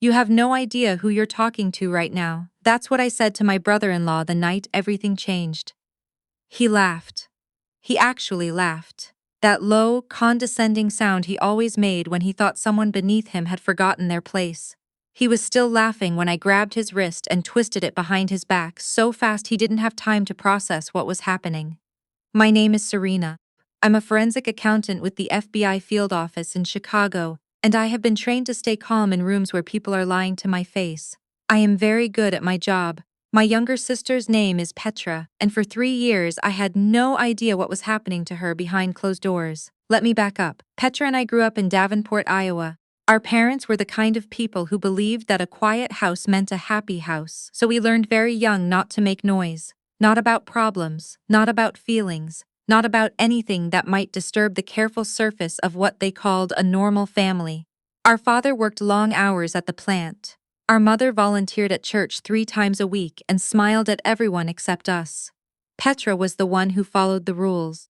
You have no idea who you're talking to right now. That's what I said to my brother-in-law the night everything changed. He laughed. He actually laughed. That low, condescending sound he always made when he thought someone beneath him had forgotten their place. He was still laughing when I grabbed his wrist and twisted it behind his back so fast he didn't have time to process what was happening. My name is Serena. I'm a forensic accountant with the FBI field office in Chicago, and I have been trained to stay calm in rooms where people are lying to my face. I am very good at my job. My younger sister's name is Petra, and for 3 years I had no idea what was happening to her behind closed doors. Let me back up. Petra and I grew up in Davenport, Iowa. Our parents were the kind of people who believed that a quiet house meant a happy house, so we learned very young not to make noise. Not about problems, not about feelings, not about anything that might disturb the careful surface of what they called a normal family. Our father worked long hours at the plant. Our mother volunteered at church 3 times a week and smiled at everyone except us. Petra was the one who followed the rules.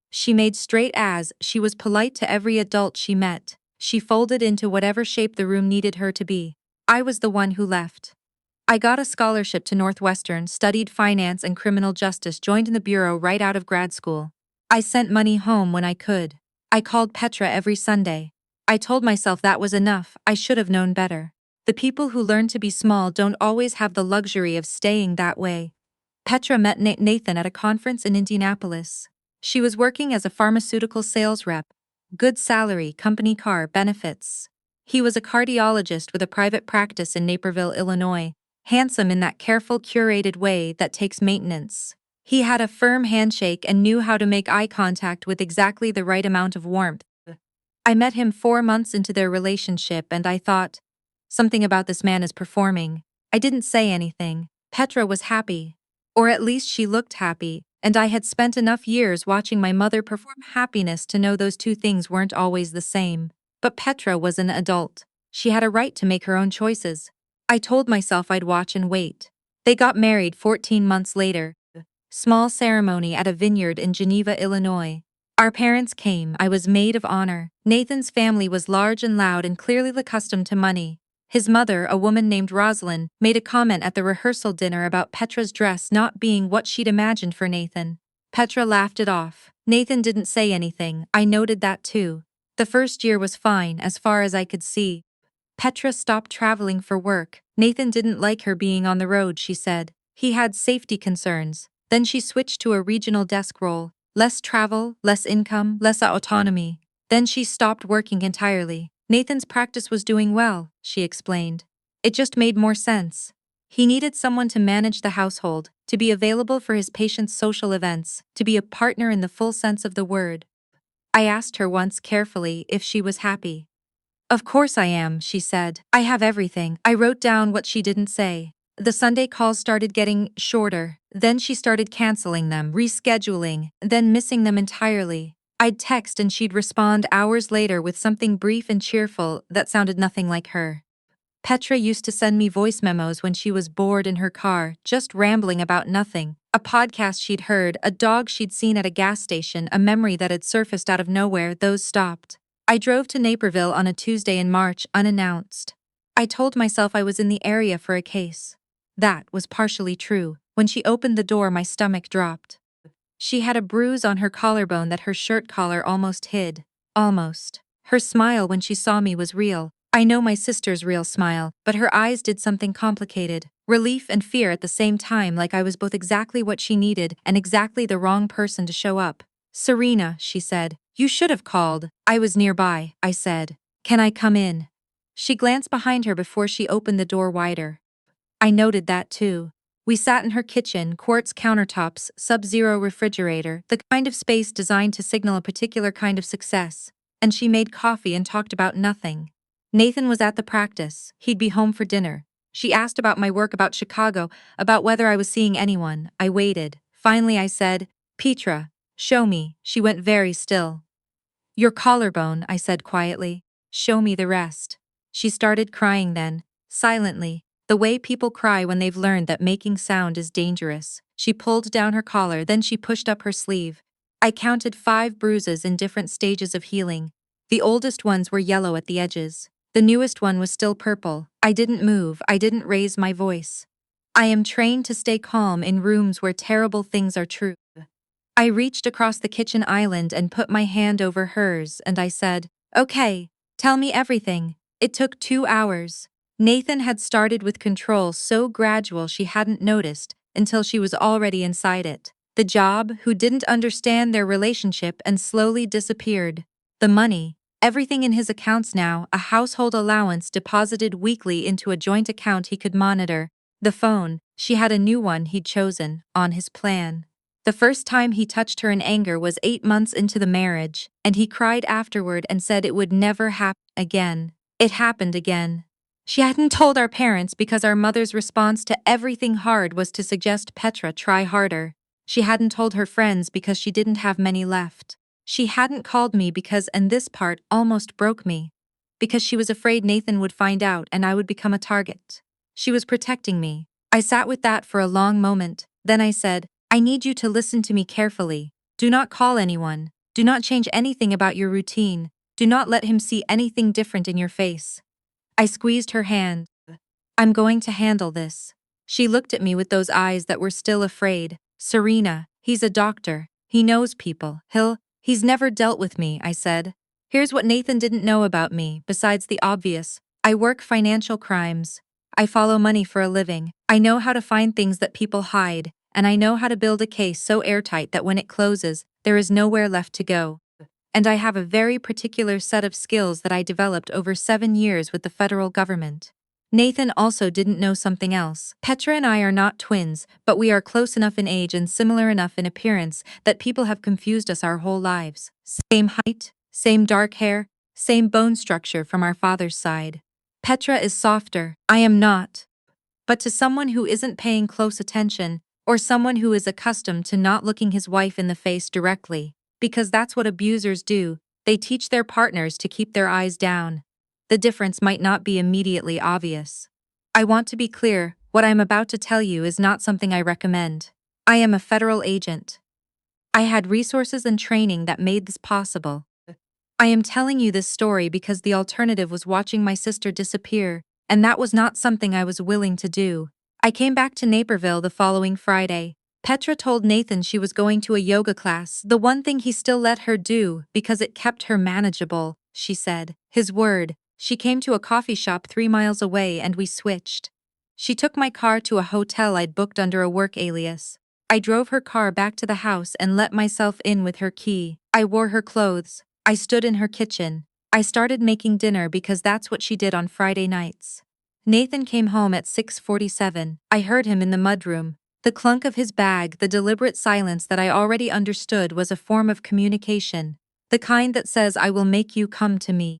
She made straight A's, she was polite to every adult she met. She folded into whatever shape the room needed her to be. I was the one who left. I got a scholarship to Northwestern, studied finance and criminal justice, joined in the bureau right out of grad school. I sent money home when I could. I called Petra every Sunday. I told myself that was enough, I should have known better. The people who learn to be small don't always have the luxury of staying that way. Petra met Nathan at a conference in Indianapolis. She was working as a pharmaceutical sales rep. Good salary, company car, benefits. He was a cardiologist with a private practice in Naperville, Illinois. Handsome in that careful, curated way that takes maintenance. He had a firm handshake and knew how to make eye contact with exactly the right amount of warmth. I met him 4 months into their relationship and I thought, something about this man is performing. I didn't say anything. Petra was happy. Or at least she looked happy, and I had spent enough years watching my mother perform happiness to know those two things weren't always the same. But Petra was an adult. She had a right to make her own choices. I told myself I'd watch and wait. They got married 14 months later. Small ceremony at a vineyard in Geneva, Illinois. Our parents came. I was maid of honor. Nathan's family was large and loud and clearly accustomed to money. His mother, a woman named Rosalind, made a comment at the rehearsal dinner about Petra's dress not being what she'd imagined for Nathan. Petra laughed it off. Nathan didn't say anything. I noted that too. The first year was fine, as far as I could see. Petra stopped traveling for work. Nathan didn't like her being on the road, she said. He had safety concerns. Then she switched to a regional desk role. Less travel, less income, less autonomy. Then she stopped working entirely. Nathan's practice was doing well, she explained. It just made more sense. He needed someone to manage the household, to be available for his patients' social events, to be a partner in the full sense of the word. I asked her once carefully if she was happy. Of course I am, she said. I have everything. I wrote down what she didn't say. The Sunday calls started getting shorter. Then she started canceling them, rescheduling, then missing them entirely. I'd text and she'd respond hours later with something brief and cheerful that sounded nothing like her. Petra used to send me voice memos when she was bored in her car, just rambling about nothing. A podcast she'd heard, a dog she'd seen at a gas station, a memory that had surfaced out of nowhere. Those stopped. I drove to Naperville on a Tuesday in March, unannounced. I told myself I was in the area for a case. That was partially true. When she opened the door, my stomach dropped. She had a bruise on her collarbone that her shirt collar almost hid. Almost. Her smile when she saw me was real. I know my sister's real smile, but her eyes did something complicated. Relief and fear at the same time, like I was both exactly what she needed and exactly the wrong person to show up. Serena, she said. You should have called. I was nearby, I said. Can I come in? She glanced behind her before she opened the door wider. I noted that too. We sat in her kitchen, quartz countertops, sub-zero refrigerator, the kind of space designed to signal a particular kind of success, and she made coffee and talked about nothing. Nathan was at the practice. He'd be home for dinner. She asked about my work, about Chicago, about whether I was seeing anyone. I waited. Finally I said, Petra, show me. She went very still. Your collarbone, I said quietly. Show me the rest. She started crying then, silently. The way people cry when they've learned that making sound is dangerous. She pulled down her collar, then she pushed up her sleeve. I counted 5 bruises in different stages of healing. The oldest ones were yellow at the edges. The newest one was still purple. I didn't move, I didn't raise my voice. I am trained to stay calm in rooms where terrible things are true. I reached across the kitchen island and put my hand over hers, and I said, "Okay, tell me everything." It took 2 hours. Nathan had started with control so gradual she hadn't noticed until she was already inside it. The job, who didn't understand their relationship and slowly disappeared. The money, everything in his accounts now, a household allowance deposited weekly into a joint account he could monitor. The phone, she had a new one he'd chosen, on his plan. The first time he touched her in anger was 8 months into the marriage, and he cried afterward and said it would never happen again. It happened again. She hadn't told our parents because our mother's response to everything hard was to suggest Petra try harder. She hadn't told her friends because she didn't have many left. She hadn't called me because, and this part almost broke me, because she was afraid Nathan would find out and I would become a target. She was protecting me. I sat with that for a long moment, then I said, "I need you to listen to me carefully. Do not call anyone. Do not change anything about your routine. Do not let him see anything different in your face." I squeezed her hand. "I'm going to handle this." She looked at me with those eyes that were still afraid. "Serena, he's a doctor. He knows people. He's never dealt with me," I said. "Here's what Nathan didn't know about me, besides the obvious. I work financial crimes. I follow money for a living. I know how to find things that people hide, and I know how to build a case so airtight that when it closes, there is nowhere left to go. And I have a very particular set of skills that I developed over 7 years with the federal government." Nathan also didn't know something else. Petra and I are not twins, but we are close enough in age and similar enough in appearance that people have confused us our whole lives. Same height, same dark hair, same bone structure from our father's side. Petra is softer, I am not. But to someone who isn't paying close attention, or someone who is accustomed to not looking his wife in the face directly, because that's what abusers do, they teach their partners to keep their eyes down. The difference might not be immediately obvious. I want to be clear, what I'm about to tell you is not something I recommend. I am a federal agent. I had resources and training that made this possible. I am telling you this story because the alternative was watching my sister disappear, and that was not something I was willing to do. I came back to Naperville the following Friday. Petra told Nathan she was going to a yoga class, the one thing he still let her do because it kept her manageable, she said. His word. She came to a coffee shop 3 miles away and we switched. She took my car to a hotel I'd booked under a work alias. I drove her car back to the house and let myself in with her key. I wore her clothes. I stood in her kitchen. I started making dinner because that's what she did on Friday nights. Nathan came home at 6:47. I heard him in the mudroom. The clunk of his bag, the deliberate silence that I already understood was a form of communication. The kind that says, "I will make you come to me."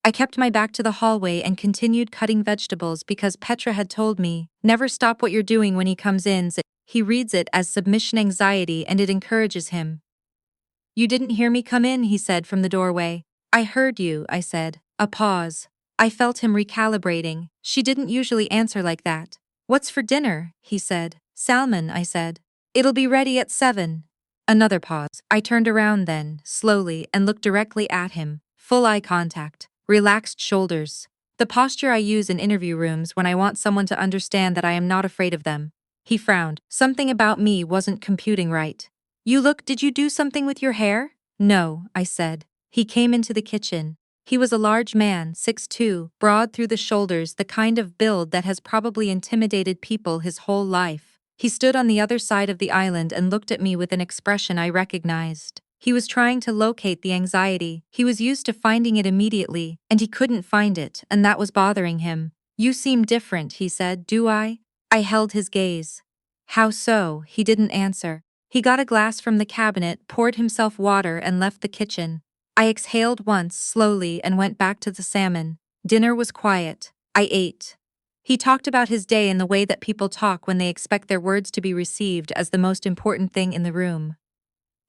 I kept my back to the hallway and continued cutting vegetables because Petra had told me, "Never stop what you're doing when he comes in." He reads it as submission anxiety and it encourages him. "You didn't hear me come in," he said from the doorway. "I heard you," I said. A pause. I felt him recalibrating. She didn't usually answer like that. "What's for dinner?" he said. "Salmon," I said. "It'll be ready at 7. Another pause. I turned around then, slowly, and looked directly at him. Full eye contact. Relaxed shoulders. The posture I use in interview rooms when I want someone to understand that I am not afraid of them. He frowned. Something about me wasn't computing right. Did you do something with your hair?" "No," I said. He came into the kitchen. He was a large man, 6'2", broad through the shoulders, the kind of build that has probably intimidated people his whole life. He stood on the other side of the island and looked at me with an expression I recognized. He was trying to locate the anxiety. He was used to finding it immediately, and he couldn't find it, and that was bothering him. "You seem different," he said. "Do I?" I held his gaze. "How so?" He didn't answer. He got a glass from the cabinet, poured himself water, and left the kitchen. I exhaled once, slowly, and went back to the salmon. Dinner was quiet. I ate. He talked about his day in the way that people talk when they expect their words to be received as the most important thing in the room.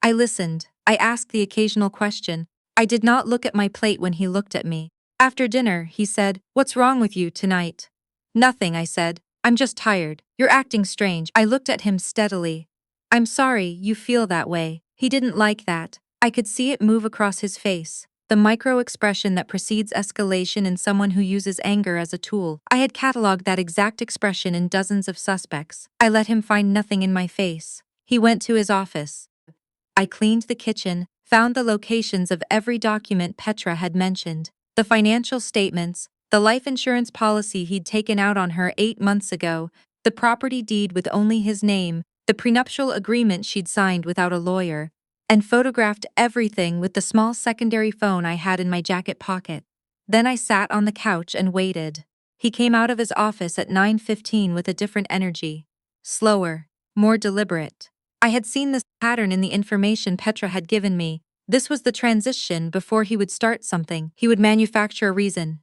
I listened. I asked the occasional question. I did not look at my plate when he looked at me. After dinner, he said, "What's wrong with you tonight?" "Nothing," I said. "I'm just tired." "You're acting strange." I looked at him steadily. "I'm sorry you feel that way." He didn't like that. I could see it move across his face. the micro-expression that precedes escalation in someone who uses anger as a tool. I had cataloged that exact expression in dozens of suspects. I let him find nothing in my face. He went to his office. I cleaned the kitchen, found the locations of every document Petra had mentioned, the financial statements, the life insurance policy he'd taken out on her 8 months ago, the property deed with only his name, the prenuptial agreement she'd signed without a lawyer, and photographed everything with the small secondary phone I had in my jacket pocket. Then I sat on the couch and waited. He came out of his office at 9:15 with a different energy. Slower, more deliberate. I had seen this pattern in the information Petra had given me. This was the transition before he would start something. He would manufacture a reason.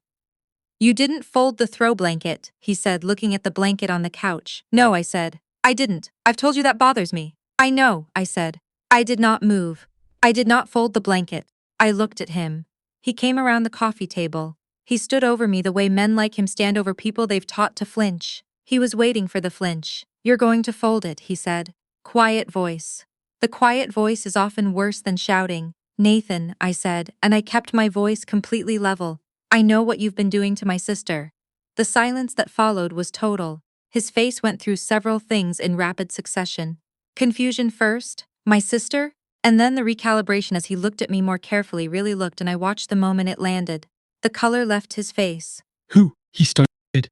"You didn't fold the throw blanket," he said, looking at the blanket on the couch. "No," I said. "I didn't. I've told you that bothers me." "I know," I said. I did not move. I did not fold the blanket. I looked at him. He came around the coffee table. He stood over me the way men like him stand over people they've taught to flinch. He was waiting for the flinch. "You're going to fold it," he said. Quiet voice. The quiet voice is often worse than shouting. "Nathan," I said, and I kept my voice completely level. "I know what you've been doing to my sister." The silence that followed was total. His face went through several things in rapid succession. Confusion first, my sister, and then the recalibration as he looked at me more carefully, really looked, and I watched the moment it landed. The color left his face. "Who?" he started.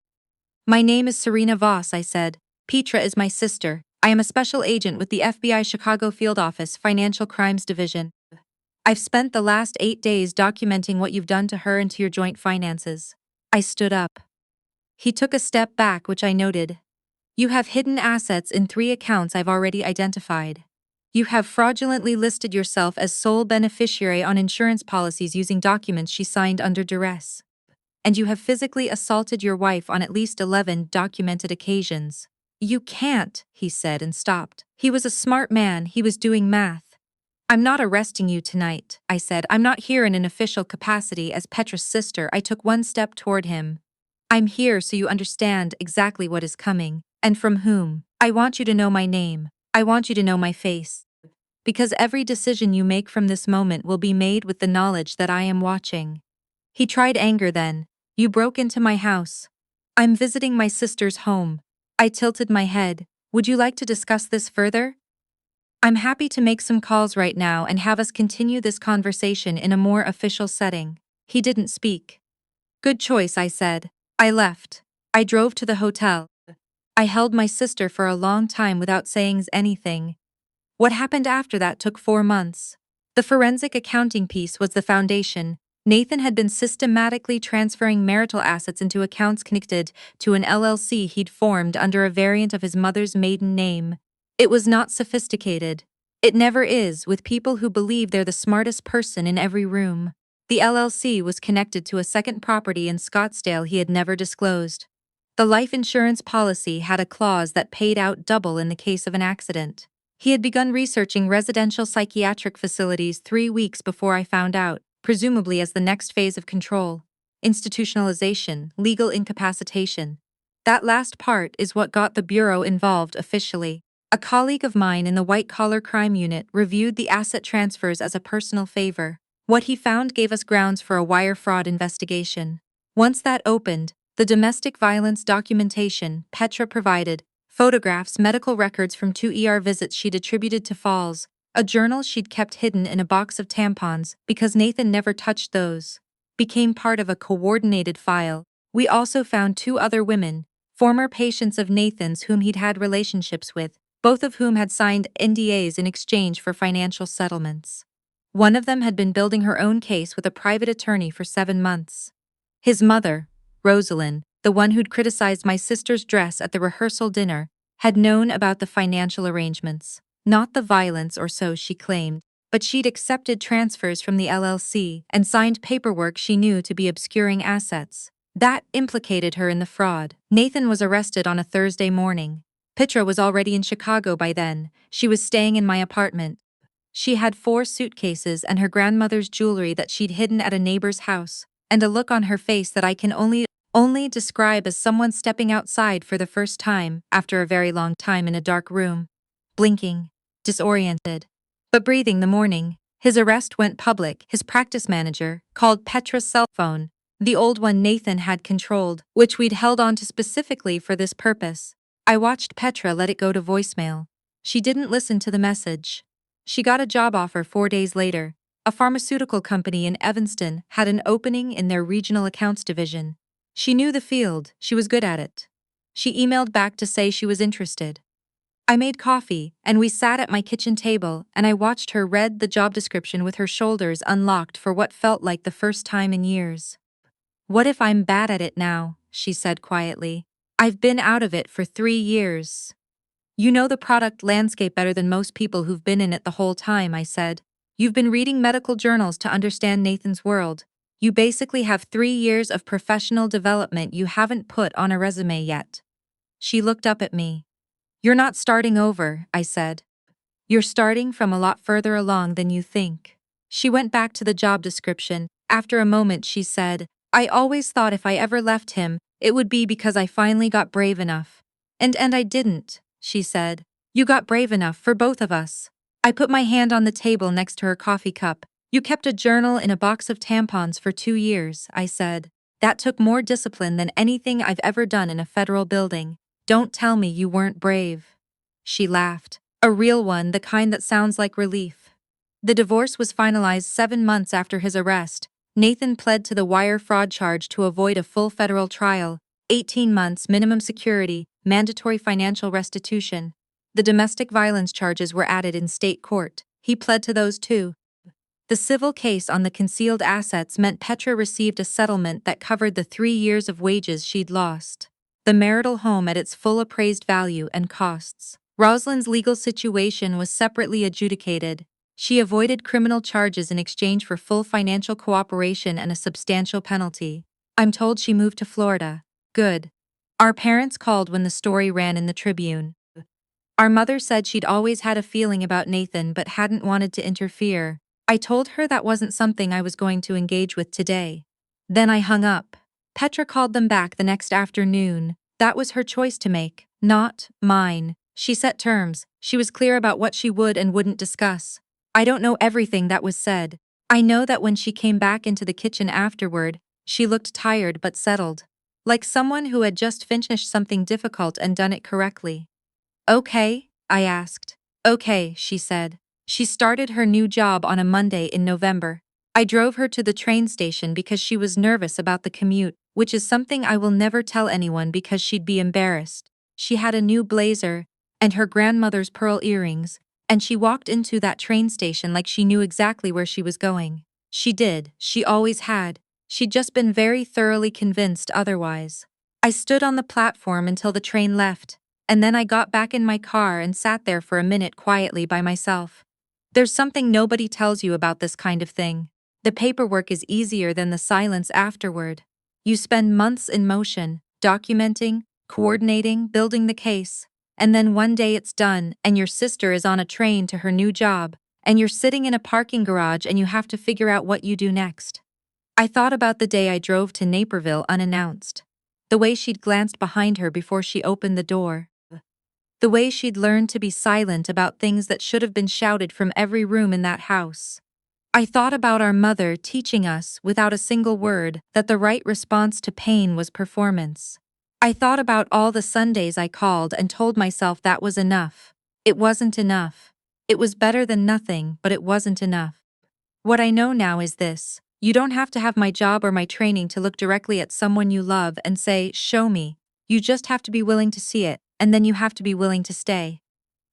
"My name is Serena Voss," I said. "Petra is my sister. I am a special agent with the FBI Chicago Field Office Financial Crimes Division. I've spent the last 8 days documenting what you've done to her and to your joint finances." I stood up. He took a step back, which I noted. "You have hidden assets in 3 accounts I've already identified. You have fraudulently listed yourself as sole beneficiary on insurance policies using documents she signed under duress. And you have physically assaulted your wife on at least 11 documented occasions." "You can't," he said and stopped. He was a smart man, he was doing math. "I'm not arresting you tonight," I said. "I'm not here in an official capacity as Petra's sister." I took one step toward him. "I'm here so you understand exactly what is coming, and from whom. I want you to know my name. I want you to know my face. Because every decision you make from this moment will be made with the knowledge that I am watching." He tried anger then. "You broke into my house. I'm visiting my sister's home." I tilted my head. "Would you like to discuss this further? I'm happy to make some calls right now and have us continue this conversation in a more official setting." He didn't speak. "Good choice," I said. I left. I drove to the hotel. I held my sister for a long time without saying anything. What happened after that took 4 months. The forensic accounting piece was the foundation. Nathan had been systematically transferring marital assets into accounts connected to an LLC he'd formed under a variant of his mother's maiden name. It was not sophisticated. It never is with people who believe they're the smartest person in every room. The LLC was connected to a second property in Scottsdale he had never disclosed. The life insurance policy had a clause that paid out double in the case of an accident. He had begun researching residential psychiatric facilities 3 weeks before I found out, presumably as the next phase of control. Institutionalization, legal incapacitation. That last part is what got the Bureau involved officially. A colleague of mine in the white-collar crime unit reviewed the asset transfers as a personal favor. What he found gave us grounds for a wire fraud investigation. Once that opened, the domestic violence documentation Petra provided, photographs, medical records from 2 ER visits she'd attributed to falls, a journal she'd kept hidden in a box of tampons because Nathan never touched those, became part of a coordinated file. We also found 2 other women, former patients of Nathan's whom he'd had relationships with, both of whom had signed NDAs in exchange for financial settlements. One of them had been building her own case with a private attorney for 7 months. His mother, Rosalind, the one who'd criticized my sister's dress at the rehearsal dinner, had known about the financial arrangements. Not the violence or so she claimed, but she'd accepted transfers from the LLC and signed paperwork she knew to be obscuring assets. That implicated her in the fraud. Nathan was arrested on a Thursday morning. Petra was already in Chicago by then. She was staying in my apartment. She had 4 suitcases and her grandmother's jewelry that she'd hidden at a neighbor's house, and a look on her face that I can only describe as someone stepping outside for the first time after a very long time in a dark room. Blinking, disoriented, but breathing the morning. His arrest went public. His practice manager called Petra's cell phone, the old one Nathan had controlled, which we'd held onto specifically for this purpose. I watched Petra let it go to voicemail. She didn't listen to the message. She got a job offer 4 days later. A pharmaceutical company in Evanston had an opening in their regional accounts division. She knew the field, she was good at it. She emailed back to say she was interested. I made coffee, and we sat at my kitchen table, and I watched her read the job description with her shoulders unlocked for what felt like the first time in years. "What if I'm bad at it now?" she said quietly. "I've been out of it for 3 years." "You know the product landscape better than most people who've been in it the whole time," I said. "You've been reading medical journals to understand Nathan's world. You basically have 3 years of professional development you haven't put on a resume yet." She looked up at me. "You're not starting over," I said. "You're starting from a lot further along than you think." She went back to the job description. After a moment she said, "I always thought if I ever left him, it would be because I finally got brave enough. And I didn't," she said. "You got brave enough for both of us." I put my hand on the table next to her coffee cup. "You kept a journal in a box of tampons for 2 years," I said. "That took more discipline than anything I've ever done in a federal building. Don't tell me you weren't brave." She laughed. "A real one, the kind that sounds like relief." The divorce was finalized 7 months after his arrest. Nathan pled to the wire fraud charge to avoid a full federal trial, 18 months minimum security, mandatory financial restitution. The domestic violence charges were added in state court. He pled to those too. The civil case on the concealed assets meant Petra received a settlement that covered the 3 years of wages she'd lost. The marital home at its full appraised value and costs. Rosalind's legal situation was separately adjudicated. She avoided criminal charges in exchange for full financial cooperation and a substantial penalty. I'm told she moved to Florida. Good. Our parents called when the story ran in the Tribune. Our mother said she'd always had a feeling about Nathan but hadn't wanted to interfere. I told her that wasn't something I was going to engage with today. Then I hung up. Petra called them back the next afternoon. That was her choice to make, not mine. She set terms. She was clear about what she would and wouldn't discuss. I don't know everything that was said. I know that when she came back into the kitchen afterward, she looked tired but settled. Like someone who had just finished something difficult and done it correctly. "Okay?" I asked. "Okay," she said. She started her new job on a Monday in November. I drove her to the train station because she was nervous about the commute, which is something I will never tell anyone because she'd be embarrassed. She had a new blazer and her grandmother's pearl earrings, and she walked into that train station like she knew exactly where she was going. She did, she always had. She'd just been very thoroughly convinced otherwise. I stood on the platform until the train left, and then I got back in my car and sat there for a minute quietly by myself. There's something nobody tells you about this kind of thing. The paperwork is easier than the silence afterward. You spend months in motion, documenting, coordinating, building the case, and then one day it's done and your sister is on a train to her new job, and you're sitting in a parking garage and you have to figure out what you do next. I thought about the day I drove to Naperville unannounced. The way she'd glanced behind her before she opened the door. The way she'd learned to be silent about things that should have been shouted from every room in that house. I thought about our mother teaching us, without a single word, that the right response to pain was performance. I thought about all the Sundays I called and told myself that was enough. It wasn't enough. It was better than nothing, but it wasn't enough. What I know now is this: you don't have to have my job or my training to look directly at someone you love and say, "Show me." You just have to be willing to see it, and then you have to be willing to stay.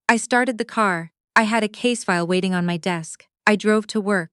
I started the car. I had a case file waiting on my desk. I drove to work.